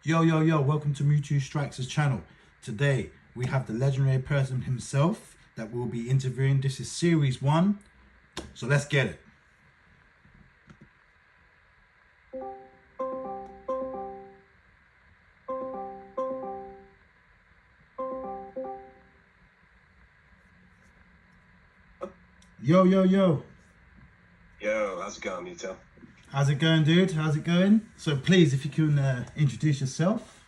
Yo, yo, yo, welcome to Mewtwo Strikes' channel. Today, we have the legendary person himself that we'll be interviewing. This is series 1, so let's get it. Yo, yo, yo. Yo, how's it going, Mito? How's it going, dude? How's it going? So please, if you can introduce yourself,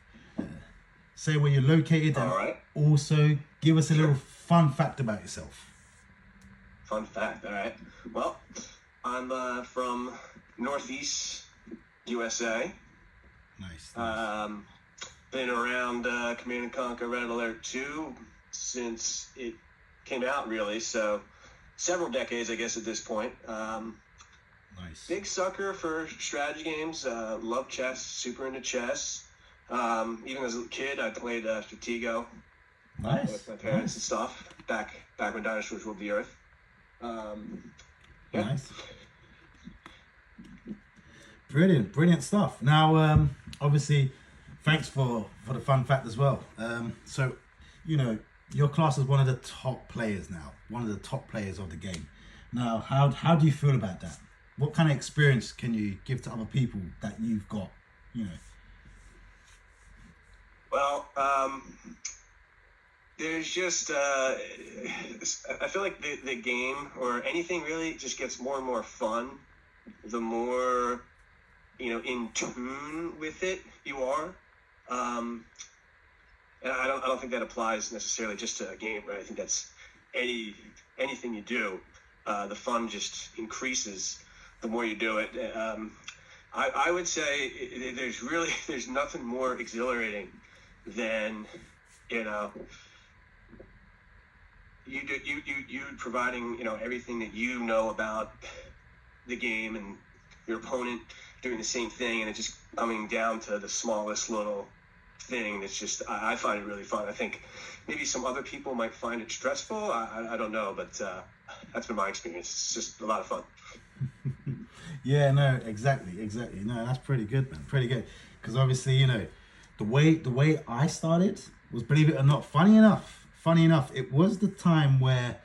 say where you're located, and All right. also give us a little fun fact about yourself. Fun fact, all right. Well, I'm from Northeast USA. Nice. Been around Command & Conquer RedAlert2 since it came out, really. So several decades, I guess, at this point. Nice. Big sucker for strategy games. Love chess, super into chess. Even as a kid, I played Stratego with my parents and stuff back when dinosaurs ruled the earth. Yeah. Nice. Brilliant stuff. Now, obviously, thanks for the fun fact as well. So, you know, your class is one of the top players now, one of the top players of the game. Now, how do you feel about that? What kind of experience can you give to other people that you've got, you know? Well, there's just, I feel like the game or anything really just gets more and more fun the more, in tune with it you are. And I don't think that applies necessarily just to a game, right? I think that's anything you do, the fun just increases the more you do it. I would say there's nothing more exhilarating than, you providing, everything that you know about the game and your opponent doing the same thing, and it just coming down to the smallest little thing. That's just, I find it really fun. I think maybe some other people might find it stressful. I don't know, but that's been my experience. It's just a lot of fun. Yeah, no, exactly. No, that's pretty good, man. Pretty good. Because obviously, the way I started was, believe it or not, funny enough, it was the time where,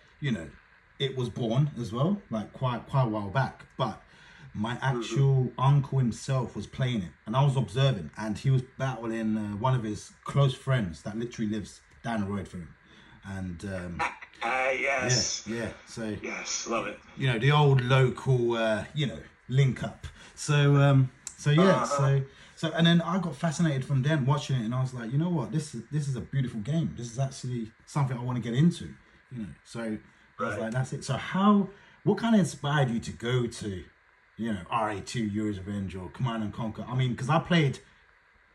it was born as well, like quite a while back. But my actual uncle himself was playing it, and I was observing, and he was battling one of his close friends that literally lives down the road from him. And yes. Yeah. So yes, love it. The old local, link up. So and then I got fascinated from then watching it, and I was like, you know what, this is a beautiful game. This is actually something I want to get into. So I was like, that's it. So what kind of inspired you to go to, RA2, Yuri's Revenge, or Command & Conquer? I mean, because I played,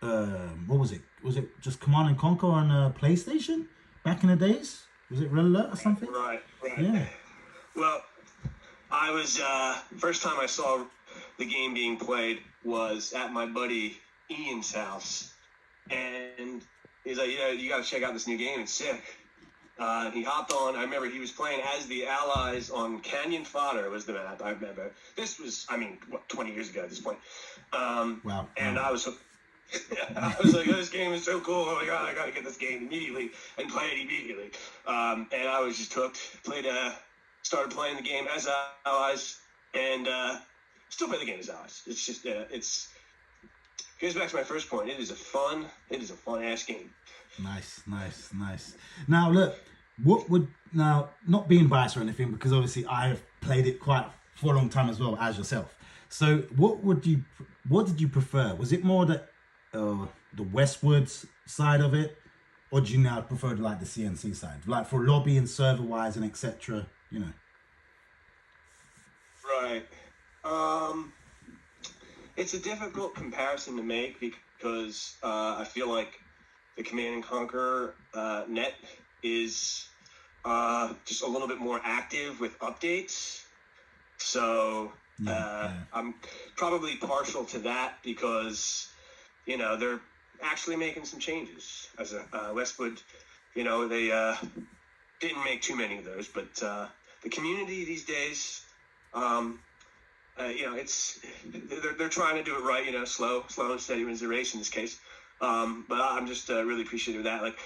what was it? Was it just Command & Conquer on PlayStation back in the days? Was it RedAlert or something? Right. Yeah. Well, I was, first time I saw the game being played was at my buddy Ian's house. And he's like, you got to check out this new game. It's sick. He hopped on. I remember he was playing as the Allies on Canyon Fodder was the map. I remember. This was, 20 years ago at this point. Wow. And I was like, this game is so cool. Oh my God, I got to get this game immediately and play it immediately. And I was just hooked. Started playing the game as Allies, and still play the game as Allies. It's just, goes back to my first point. It is a fun ass game. Nice. Now look, not being biased or anything, because obviously I have played it for a long time as well as yourself. So what did you prefer? Was it more the Westwards side of it, or do you now prefer the CNC side, like for lobby and server wise and etc.? Right. It's a difficult comparison to make because I feel like the Command & Conquer net is just a little bit more active with updates. So I'm probably partial to that because, they're actually making some changes. As a Westwood, they didn't make too many of those, but the community these days, it's they're trying to do it right. Slow and steady wins the race in this case. But I'm just really appreciative of that. Like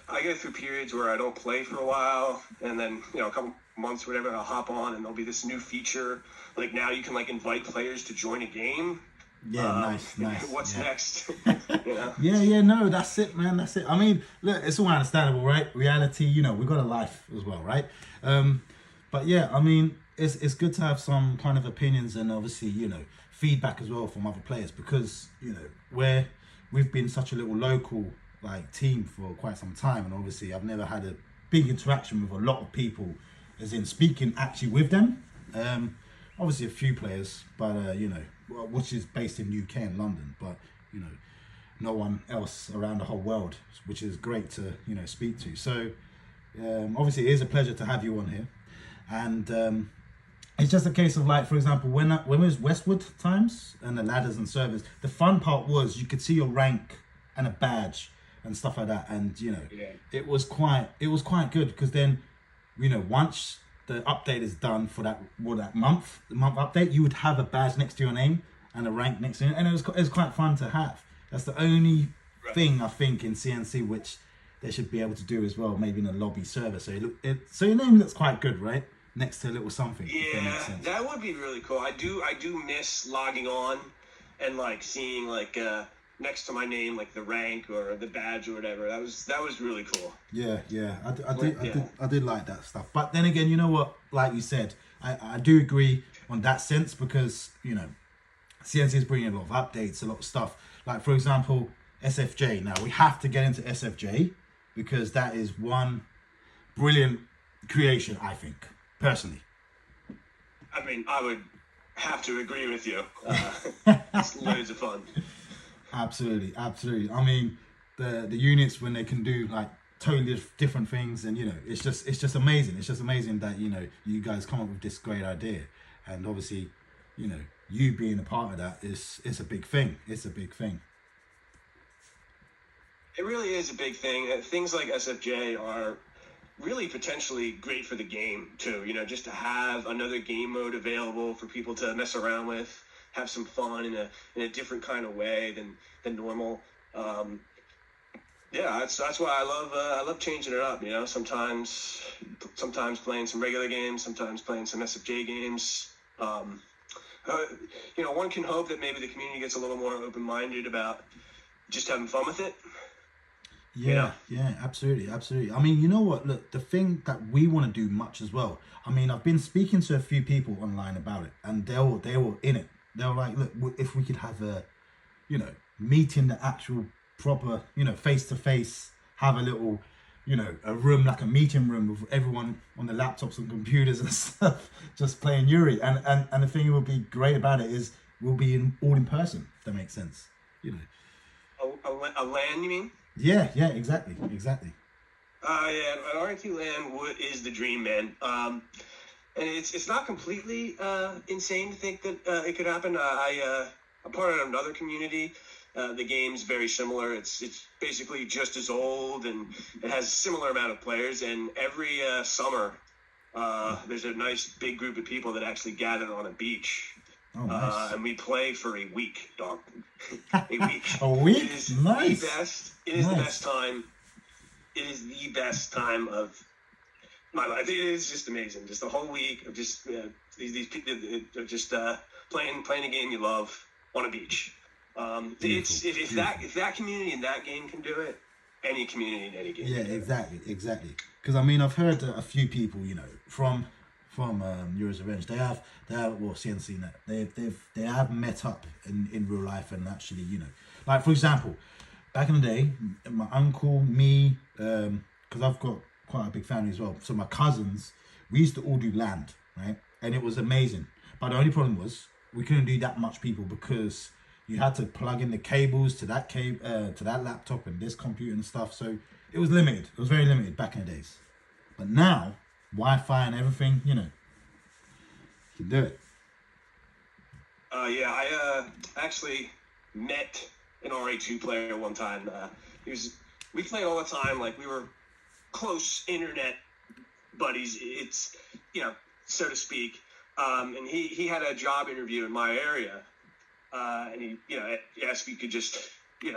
I go through periods where I don't play for a while, and then a couple months or whatever, I'll hop on, and there'll be this new feature. Like now, you can like invite players to join a game. Yeah, nice. What's next? Yeah, no, that's it, man. That's it. I mean, look, it's all understandable, right? Reality, we've got a life as well, right? But yeah, I mean, it's good to have some kind of opinions and obviously, feedback as well from other players because, we've been such a little local like team for quite some time, and obviously I've never had a big interaction with a lot of people, as in speaking actually with them. Obviously a few players, but which is based in UK and London, but no one else around the whole world, which is great to speak to. So obviously it is a pleasure to have you on here, and it's just a case of like, for example, when it was Westwood times and the ladders and servers, the fun part was you could see your rank and a badge and stuff like that, and it was quite good because then once the update is done for that month update, you would have a badge next to your name and a rank next to it, and it was quite fun to have. That's the only thing I think in CNC which they should be able to do as well, maybe in a lobby server. So so your name looks quite good, right? Next to a little something. Yeah, that would be really cool. I do miss logging on and like seeing like next to my name like the rank or the badge or whatever. That was really cool. Yeah, I did like that stuff. But then again, you know what? Like you said, I do agree on that sense because CNC is bringing a lot of updates, a lot of stuff. Like for example, SFJ. Now we have to get into SFJ because that is one brilliant creation, I think. Personally, I mean, I would have to agree with you. It's loads of fun. Absolutely. I mean, the units when they can do like totally different things, and it's just amazing. It's just amazing that you guys come up with this great idea, and obviously, you being a part of that it's a big thing. It's a big thing. It really is a big thing. Things like SFJ are really potentially great for the game too, just to have another game mode available for people to mess around with, have some fun in a different kind of way than normal. That's why I love changing it up. Sometimes playing some regular games, sometimes playing some SFJ games. One can hope that maybe the community gets a little more open-minded about just having fun with it. Yeah, absolutely. I mean, you know what? Look, the thing that we want to do much as well. I mean, I've been speaking to a few people online about it, and they were in it. They were like, look, if we could have a, meeting, the actual proper, face to face, have a little, a room like a meeting room with everyone on the laptops and computers and stuff, just playing Yuri. And the thing that would be great about it is we'll be all in person. If that makes sense, A LAN, you mean? Yeah, exactly. An RedAlert2 LAN is the dream, man. And it's not completely insane to think that it could happen. I'm part of another community. The game's very similar. It's basically just as old, and it has a similar amount of players. And every summer, there's a nice big group of people that actually gather on a beach. Oh, nice. And we play for a week, dog. A week. A week? It is nice. The best. It is the best time. It is the best time of my life. It is just amazing. Just the whole week of just these people just playing a game you love on a beach. If that community in that game can do it, any community in any game. Yeah, exactly. Because I mean, I've heard a few people, from Yuri's Revenge. They have CNC Net. They have met up in real life and actually, like for example, back in the day, my uncle, me, because I've got quite a big family as well. So my cousins, we used to all do land, right? And it was amazing. But the only problem was we couldn't do that much people because you had to plug in the cables to that to that laptop and this computer and stuff. So it was limited. It was very limited back in the days. But now, Wi-Fi and everything, you can do it. I actually met an RA2 player one time. We played all the time, like we were close internet buddies. It's so to speak. And he had a job interview in my area, and he asked if he could just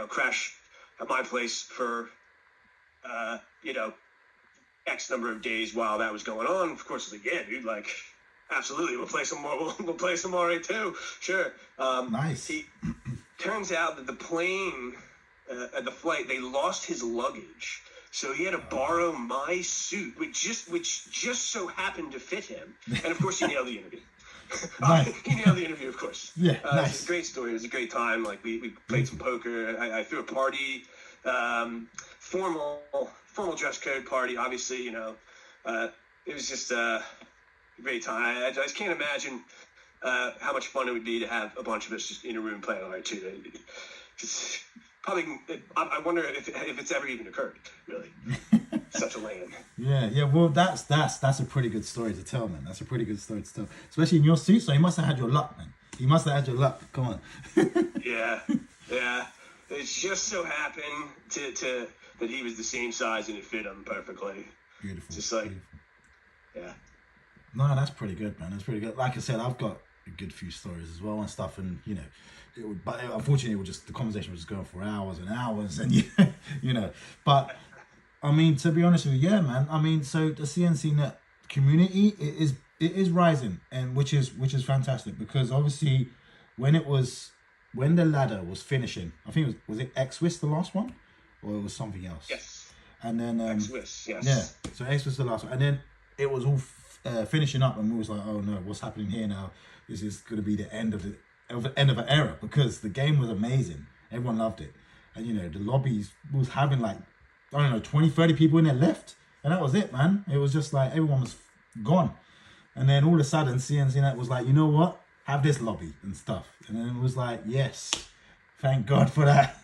crash at my place for, X number of days while that was going on. Of course, I was like, yeah, dude, like, absolutely, we'll play some more. We'll play some more too. Sure. Nice. Turns out that the plane, the flight, they lost his luggage, so he had to borrow my suit, which just so happened to fit him. And of course, he nailed the interview. Nice. He nailed the interview, of course. Yeah, It nice. was a great story. It was a great time. Like we played some poker. I threw a party, formal dress code party. Obviously, it was just a great time. I just can't imagine how much fun it would be to have a bunch of us just in a room playing RedAlert2. Just probably, I wonder if it's ever even occurred. Really, such a land. Yeah. Well, that's a pretty good story to tell, man. That's a pretty good story to tell, especially in your suit. So you must have had your luck, man. You must have had your luck. Come on. Yeah. It just so happened to that he was the same size and it fit him perfectly. Beautiful. Just like, beautiful. Yeah. No, that's pretty good, man. That's pretty good. Like I said, I've got a good few stories as well and stuff, and unfortunately, the conversation was just going for hours and hours, and But I mean, to be honest with you, yeah, man. I mean, so the CNC Net community it is rising, and which is fantastic, because obviously when the ladder was finishing, I think was it X-Swiss the last one, or it was something else. Yes. And then X-Swiss, yes. Yeah. So X-Swiss the last one, and then it was all finishing up, and we was like, oh no, what's happening here now? This is going to be the end of an era, because the game was amazing. Everyone loved it, and the lobbies was having like, I don't know, 20, 30 people in there left, and that was it, man. It was just like everyone was gone, and then all of a sudden CNC Net was like, you know what? Have this lobby and stuff, and then it was like, yes, thank God for that.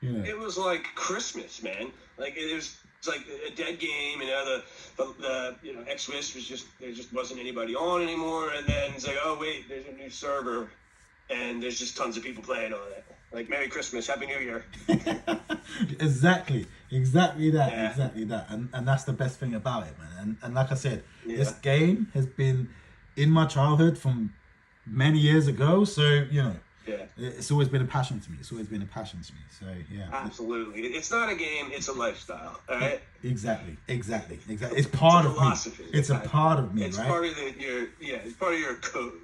It was like Christmas, man. Like it's like a dead game, the X-Swiss was there just wasn't anybody on anymore, and then it's like, oh wait, there's a new server, and there's just tons of people playing on it. Like, Merry Christmas, Happy New Year. Exactly that, Yeah. exactly that, and that's the best thing about it, man. And like I said, Yeah. this game has been in my childhood from many years ago, so Yeah. it's always been a passion to me. So yeah. Absolutely. It's not a game, it's a lifestyle, all right? Exactly. It's part of philosophy. me. It's a part of me, It's right? part of it's part of your code,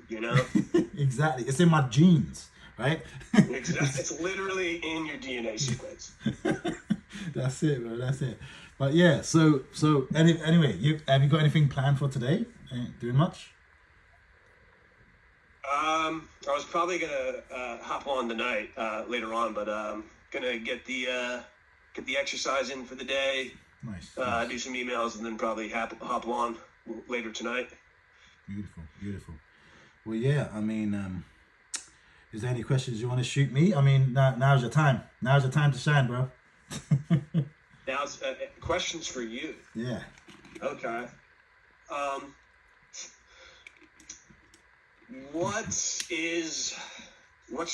Exactly. It's in my genes, right? Exactly. It's literally in your DNA sequence. That's it, bro. That's it. But yeah, so anyway, have you got anything planned for today? Doing much? I was probably gonna hop on tonight later on, but gonna get the exercise in for the day. Nice. Do some emails, and then probably hop on later tonight. Beautiful. Well, yeah. I mean, is there any questions you want to shoot me? I mean, now's your time. Now's your time to shine, bro. Now, questions for you. Yeah. Okay. What's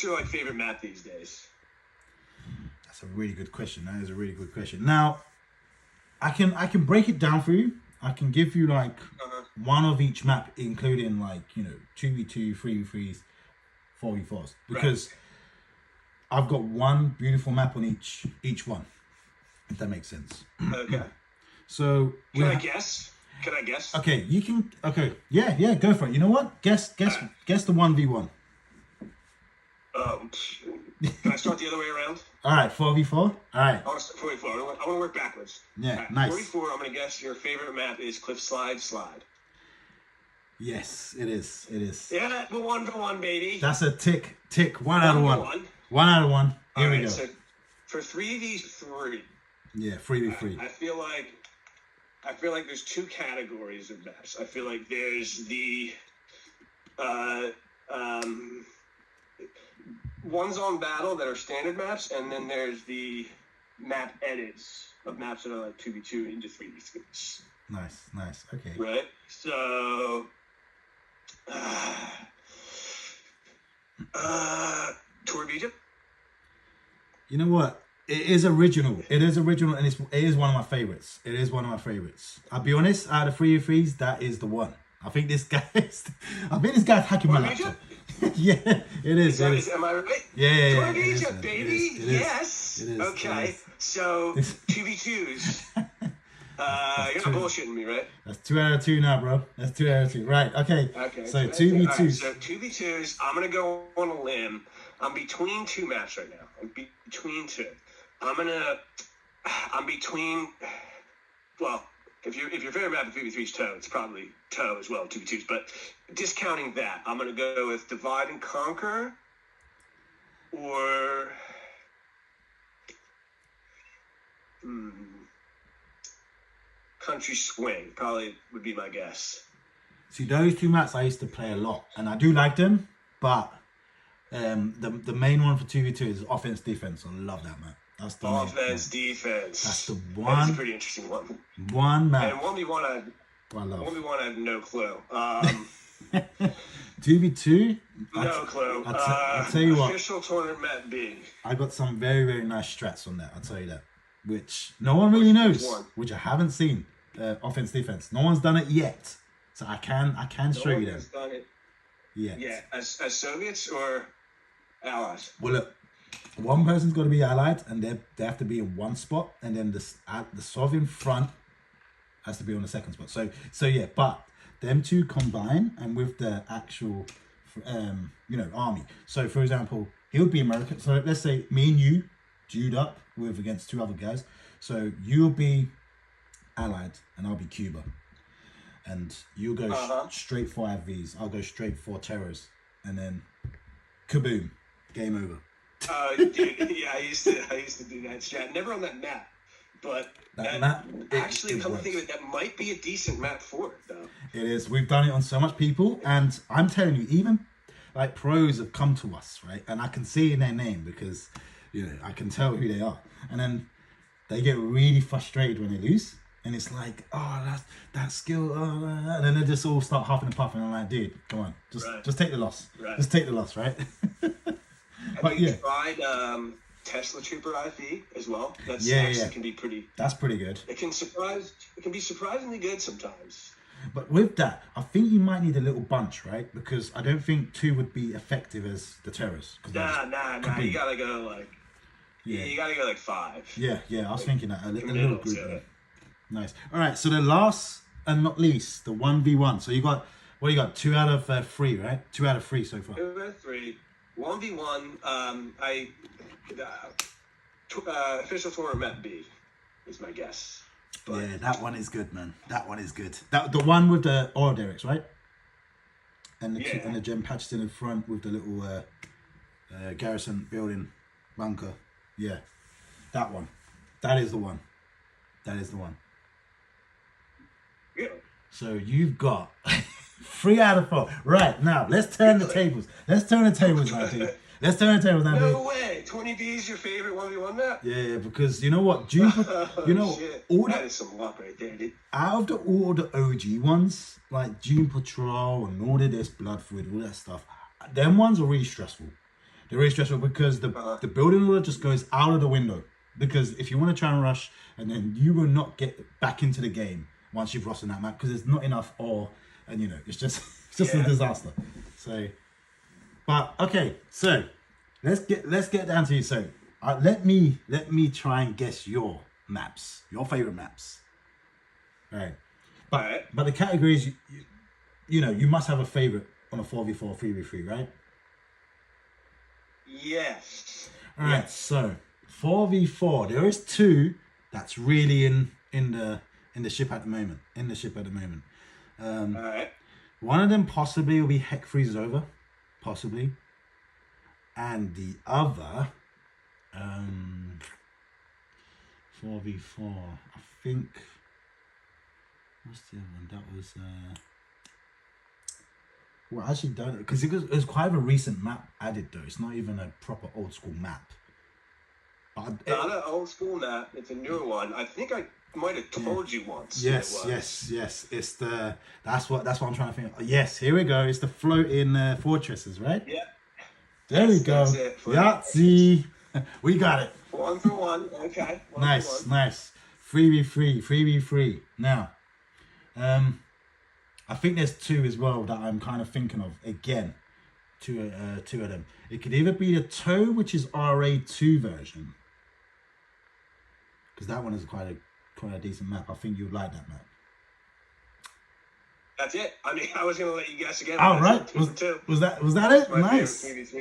your favorite map these days? That's a really good question. That is a really good question. Now, I can break it down for you. I can give you one of each map, including 2v2, 3v3s, 4v4s, because I've got one beautiful map on each one, if that makes sense. Okay. So Can I guess? Okay, you can. Okay, yeah, go for it. You know what? Guess the 1v1. Can I start the other way around? All right, 4v4. All right. I want to start 4v4. I want to work backwards. Yeah, right, nice. 4v4. I'm gonna guess your favorite map is Cliff Slide. Yes, it is. Yeah, but 1-1, baby. That's a tick. 1 out of 1. 1 out of 1. Here we go. So for 3v3. Yeah, 3v3. I feel like there's two categories of maps. I feel like there's the ones on battle that are standard maps, and then there's the map edits of maps that are 2v2 into 3v3s. Nice. Okay. Right? So Tour of Egypt? You know what? It is original, and it is one of my favorites. I'll be honest, out of 3v3s, that is the one. I think this guy's hacking my laptop. Yeah, it is. Am I right? Yeah. Tour of Egypt, baby. It is. Yes. It is. Okay. So 2v2s. You're not bullshitting me, right? That's 2 out of 2 now, bro. That's 2 out of 2. Right. Okay. So 2v2s. Right, so 2v2s. I'm gonna go on a limb. I'm between two maps right now. I'm between two. I'm between. Well, if your favorite map of 3v3 is Toe, it's probably Toe as well, 2v2s. But discounting that, I'm gonna go with Divide and Conquer, or Country Swing probably would be my guess. See, those 2 maps I used to play a lot, and I do like them, but the main one for 2v2 is offense defense. I love that map. That's the offense defense. That's the one. That's a pretty interesting one. One map. And 1v1 I have no clue. 2v2. No clue. I'll tell you what. Official tournament map B. I got some very, very nice strats on that. I'll tell you that. Which no one really knows. Which I haven't seen. Offense defense. No one's done it yet. So I can show you them. Done it. Yeah. Yeah. As Soviets or allies? Well, look. One person's got to be allied, and they have to be in one spot, and then the Soviet front has to be on the second spot. So yeah, but them two combine, and with the actual, army. So for example, he would be American. So let's say me and you, dude up with against 2 other guys. So you'll be allied, and I'll be Cuba, and you'll go straight for IVs. I'll go straight for terrors, and then kaboom, game over. Dude, yeah, I used to do that strat. Never on that map, but that map. Actually, come to think of it, that might be a decent map for it, though. It is. We've done it on so much people, and I'm telling you, even like pros have come to us, right? And I can see in their name because I can tell who they are, and then they get really frustrated when they lose, and it's like, oh, that skill, and then they just all start huffing and puffing. And I'm like, dude, come on, just take the loss. Right. Just take the loss, right? Have you tried Tesla Trooper IV as well? That's actually can be pretty. That's pretty good. It can be surprisingly good sometimes. But with that, I think you might need a little bunch, right? Because I don't think 2 would be effective as the terrorists. Nah. You gotta go like. Yeah. You gotta go like 5. Yeah. I was thinking that a little group. Yeah. Nice. All right. So the last and not least, the 1v1. So you got 2 out of 3, right? 2 out of 3 so far. 2 out of 3. 1v1, official tournament map B is my guess. But yeah, that one is good, man. That one is good. The one with the oil derricks, right? And the gem patches in the front with the little garrison building bunker. Yeah, that one. That is the one. Yeah. So you've got 3 out of 4. Right, now, let's turn the tables. Let's turn the tables now, dude. No way. 20B is your favorite 1v1 map? Yeah, because you know what? June, that is some luck right there, dude. Out of all the OG ones, like June Patrol and all of this, Bloodfluid, all that stuff, them ones are really stressful. They're really stressful because the building order just goes out of the window. Because if you want to try and rush, and then you will not get back into the game once you've lost on that map, because there's not enough ore. And it's just a disaster. So, but okay, so let's get down to you. So, let me try and guess your favorite maps. All right, but the categories, you must have a favorite on a 4v4, 3v3, right? Yes. All right, so 4v4, there is 2 that's really in the ship at the moment. All right. One of them possibly will be Heck Freezes Over, possibly, and the other 4v4. I think. What's the other one? That was. Well, I actually don't, because it was quite a recent map added though. It's not even a proper old school map. Not an old school map. It's a newer one. I think I might have told you once. Yes. It's that's what I'm trying to think. Yes, here we go. It's the floating fortresses, right? Yeah. There we go. Yahtzee. We got it. 1 for 1. Okay. Nice. 3v3. Now, I think there's two as well that I'm kind of thinking of again. Two of them. It could either be the Toe, which is RA2 version, because that one is quite a decent map. I think you'd like that map. That's it. I mean, I was going to let you guess again. Oh, right. Was that it? Nice. Nice. Oh,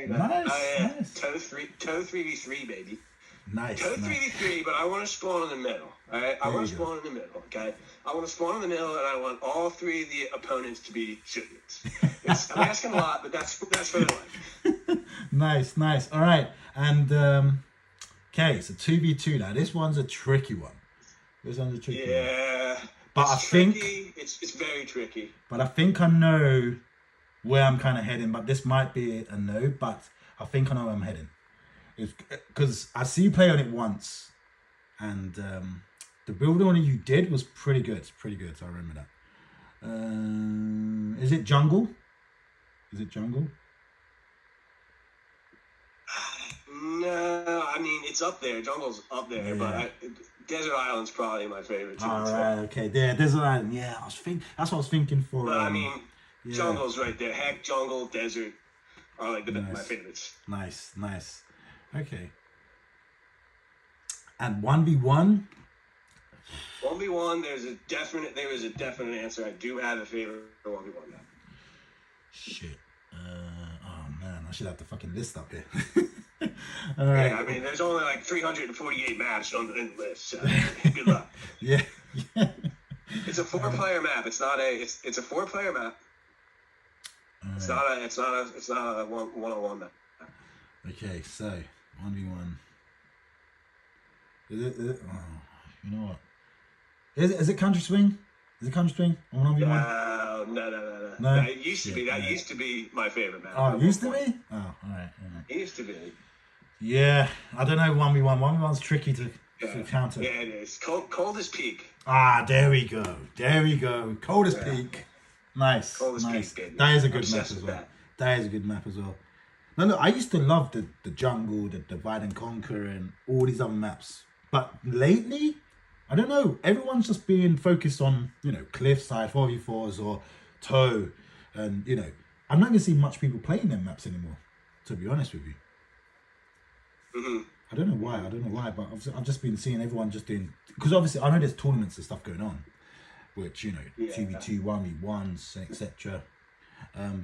yeah. Nice. Toe 3v3, baby. Nice. Toe 3v3, but I want to spawn in the middle. All right? I want to spawn in the middle, okay? I want to spawn in the middle, and I want all three of the opponents to be civilians. I'm asking a lot, but that's what I like. Nice. All right. And, okay, so 2v2 now. This one's a tricky one. Yeah. But I think it's very tricky. But I think I know where I'm kind of heading. But this might be a no. But I think I know where I'm heading. Because I see you play on it once, and the build on it you did was pretty good. It's pretty good. So I remember that. Is it jungle? No, I mean it's up there. Jungle's up there, yeah. But Desert Island's probably my favorite too. All right, okay, yeah, Desert Island. Yeah, that's what I was thinking for. But I mean, Jungle's right there. Heck, jungle, desert are like my favorites. Nice. Okay. And 1v1. 1v1. There was a definite answer. I do have a favorite for 1v1 now. Shit. Oh man, I should have the fucking list up here. All right. Yeah, I mean, there's only like 348 maps on the list. So good luck. Yeah. It's a 4-player map. It's not a. It's a 4-player map. It's not a one-on-one map. Okay, so 1v1. Is it? Oh, you know what? Is it country swing? Is it country swing on 1v1? No. It used to be. That used to be my favorite map. Oh, it used to be? Oh, all right. It used to be. Yeah, I don't know 1v1. 1v1's tricky to counter. Yeah, it is. Coldest peak. Ah, there we go. Coldest peak. Nice. Coldest peak, baby. That is a good map as well. That is a good map as well. No, look, I used to love the jungle, the divide and conquer, and all these other maps. But lately, I don't know. Everyone's just being focused on, cliffside 4v4s or toe, and I'm not gonna see much people playing them maps anymore. To be honest with you. Mm-hmm. I don't know why, but I've just been seeing everyone just doing, because obviously I know there's tournaments and stuff going on, which 2v2, 1v1s, etc.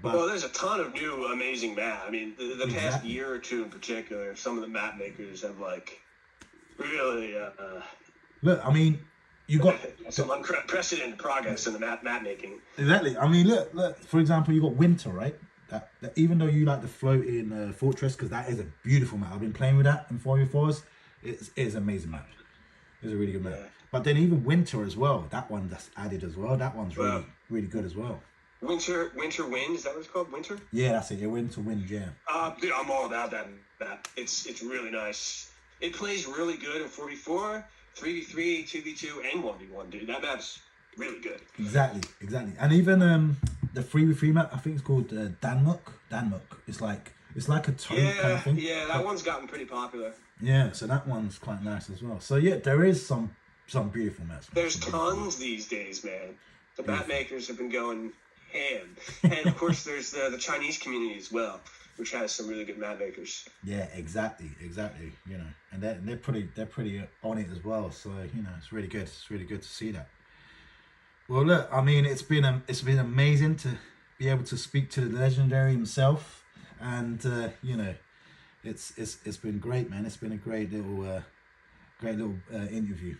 Well, there's a ton of new amazing maps. I mean, the past year or two in particular, some of the map makers have really. Look, I mean, you got some unprecedented progress in the map making. Exactly. I mean, look. For example, you got Winter, right? That even though you like the floating fortress, because that is a beautiful map. I've been playing with that in 4v4s. It is an amazing map. It's a really good map. Yeah. But then even Winter as well. That one that's added as well. That one's really good as well. Winter Wind, is that what it's called? Winter? Yeah, that's it. Yeah, Winter Wind. Yeah. Dude, I'm all about that map. It's really nice. It plays really good in 4v4, 3v3, 2v2, and 1v1. Dude, that map's really good. Exactly. And even the 3v3 map, I think it's called Danmuk. It's like a toe kind of thing. Yeah, that one's gotten pretty popular. Yeah, so that one's quite nice as well. So yeah, there is some beautiful maps. There's tons these days, man. The map makers have been going ham, and of course there's the Chinese community as well, which has some really good map makers. Yeah, exactly. And they're pretty on it as well. So it's really good. It's really good to see that. Well, look, I mean, it's been amazing to be able to speak to the legendary himself, and it's been great, man. It's been a great little interview,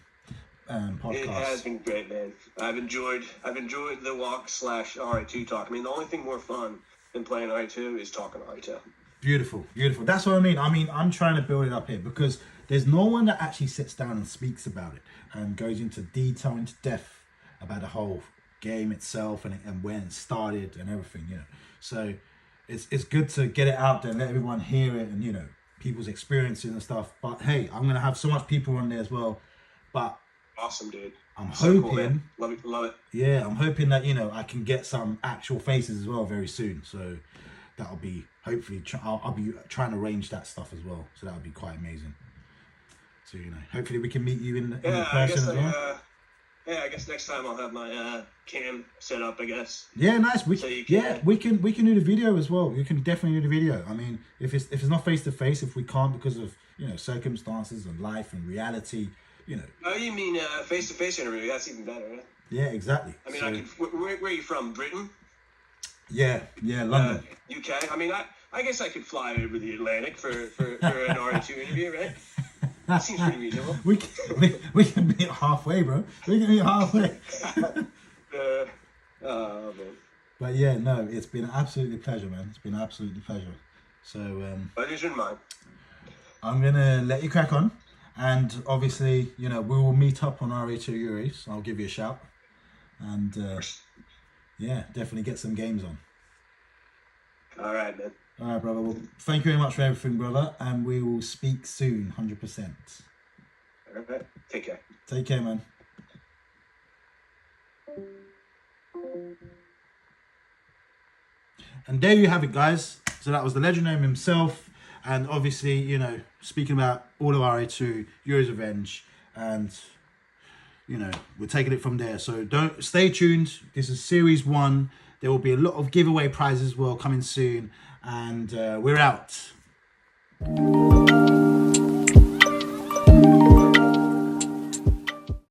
podcast. It has been great, man. I've enjoyed the walk / RA2 talk. I mean, the only thing more fun than playing RA2 is talking RA2. Beautiful. That's what I mean. I'm trying to build it up here because there's no one that actually sits down and speaks about it and goes into detail, into depth about the whole game itself and when it started and everything, So it's good to get it out there and let everyone hear it and people's experiences and stuff. But hey, I'm gonna have so much people on there as well. But awesome, dude. I'm hoping, cool, love it. Yeah, I'm hoping that I can get some actual faces as well very soon. So that'll be hopefully I'll be trying to arrange that stuff as well. So that'll be quite amazing. So hopefully we can meet you in person as well. I guess next time I'll have my cam set up, I guess. Yeah, nice. So you can, we can do the video as well. You can definitely do the video. I mean, if it's not face to face, if we can't because of circumstances and life and reality, Oh, you mean face to face interview? That's even better. Right? Yeah, exactly. I mean, where are you from? Britain? Yeah, London. UK. I mean, I guess I could fly over the Atlantic for an R2 interview, right? That seems pretty reasonable. We can meet halfway, bro. We can meet halfway. Man. But yeah, no, it's been absolutely pleasure, man. It's been absolutely pleasure. So pleasure's in mine. I'm gonna let you crack on, and obviously, we will meet up on RedAlert2 Yuri. So I'll give you a shout, and yeah, definitely get some games on. All right, man. All right, brother. Well, thank you very much for everything, brother, and we will speak soon, 100%. All right. Take care. Take care, man. And there you have it, guys. So that was the legend name himself, and obviously, speaking about all of RedAlert2, Yuri's Revenge, and we're taking it from there. So don't stay tuned. This is series 1. There will be a lot of giveaway prizes as well coming soon, and we're out.